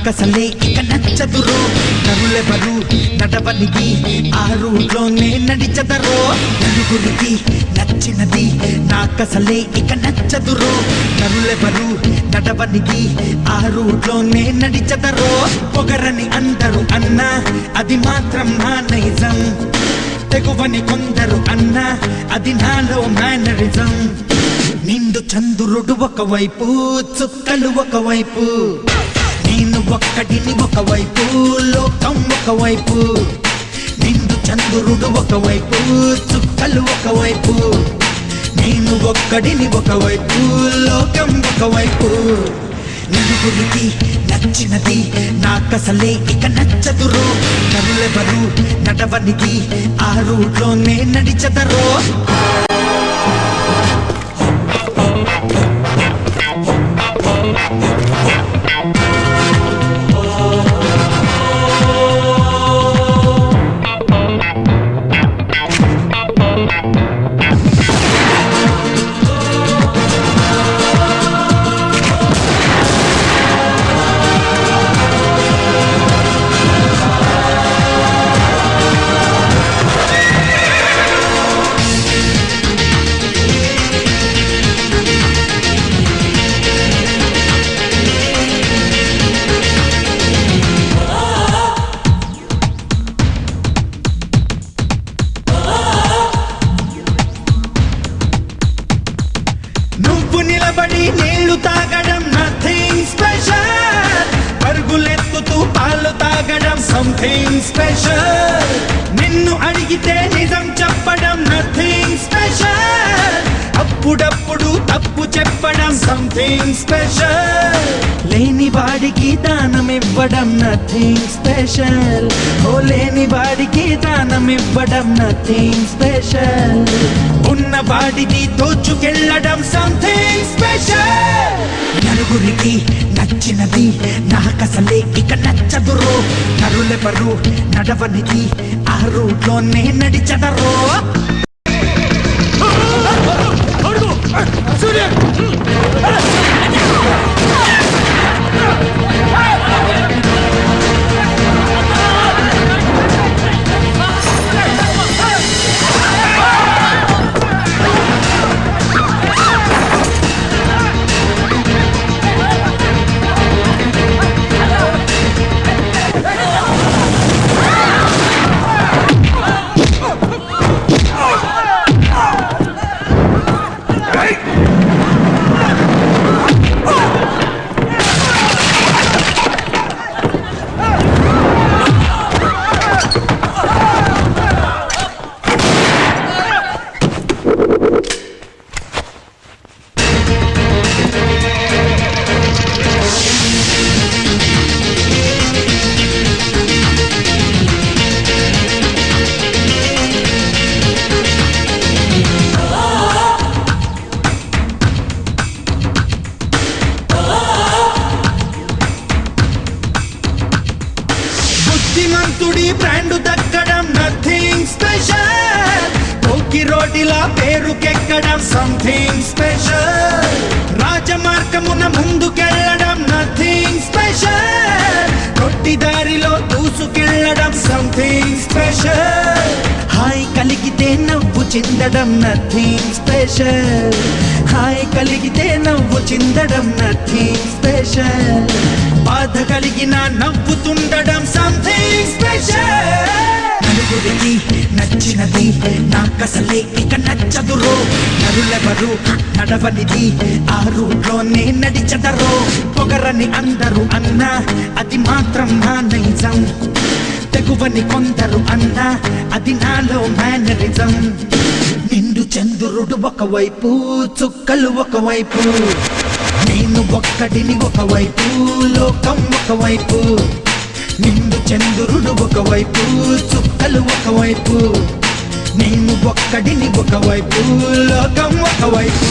నాకసలే ఇక నచ్చదురో నరులెవరు నడవనిది ఆ రూట్లోనే నడిచదరో నలుగురికి నచ్చినది నాకసలే ఇక నచ్చదురో నరులెవరు నడవనిది ఆ రూట్లోనే నడిచదరో పొగరని అందరూ అన్నా అది మాత్రం నా నైజం తెగువని కొందరు అన్నా అది నాలో మేనరిజం నిండు చంద్రుడు ఒకవైపు చుక్కలు ఒకవైపు నేను ఒక్కడిని ఒకవైపు లోకం ఒకవైపు నిండు చంద్రుడు ఒకవైపు చుక్కలు ఒకవైపు నేను ఒక్కడిని ఒకవైపు లోకం ఒకవైపు నలుగురికి నచ్చినది నాకసలే ఇక నచ్చదురో నరులెవరు నడవనిది ఆ రూట్లోనే నడిచదరో నిలబడి నీళ్లు తాగడం నథింగ్ స్పెషల్ పరుగులెత్తుతూ పాలు తాగడం సంథింగ్ స్పెషల్ నిన్ను అడిగితే నిజం చెప్పడం నథింగ్ స్పెషల్ అప్పుడప్పుడు తప్పు చెప్పడం సంథింగ్ స్పెషల్ లేని వాడికి దానం ఇవ్వడం నథింగ్ స్పెషల్ ఓ లేని వాడికి దానం ఇవ్వడం నథింగ్ స్పెషల్ ఉన్న వాడిని దోచుకెళ్ళడం సంథింగ్ స్పెషల్ నలుగురికి నచ్చినది నాకసలే ఇక నచ్చదురో నరులెవరు నడవనిది ఆ రూట్లోనే నడిచదరో బుద్ధిమంతుడి బ్రాండు దక్కడం నథింగ్ స్పెషల్ పోకి రోటిలా పేరుకెక్కడం సంథింగ్ స్పెషల్ రాజమార్గమున ముందుకెళ్ళడం నథింగ్ స్పెషల్ కొట్టి దారిలో దూసుకెళ్ళడం సంథింగ్ స్పెషల్ హాయ్ కలిగితే నవ్వు చిందడం నథింగ్ స్పెషల్ హాయ్ కలిగితే నవ్వు చిందడం నథింగ్ స్పెషల్ బాధ కలిగిన నవ్వుతుండడం సంథింగ్ స్పెషల్ నలుగురికి నచ్చినది నాకసలే ఇక నచ్చదురో నరులెవరు నడవనిది ఆ రూట్లోనే నడిచదరో పొగరని అందరూ అన్నా అది మాత్రం నా నైజం తెగువని కొందరు అన్నా అది నాలో మేనరిజం నిండు చంద్రుడు ఒకవైపు చుక్కలు ఒకవైపు నేను ఒక్కడిని ఒకవైపు లోకం ఒకవైపు నిండు చంద్రుడు ఒకవైపు చుక్కలు ఒకవైపు నేను ఒక్కడిని ఒకవైపు లోకం ఒకవైపు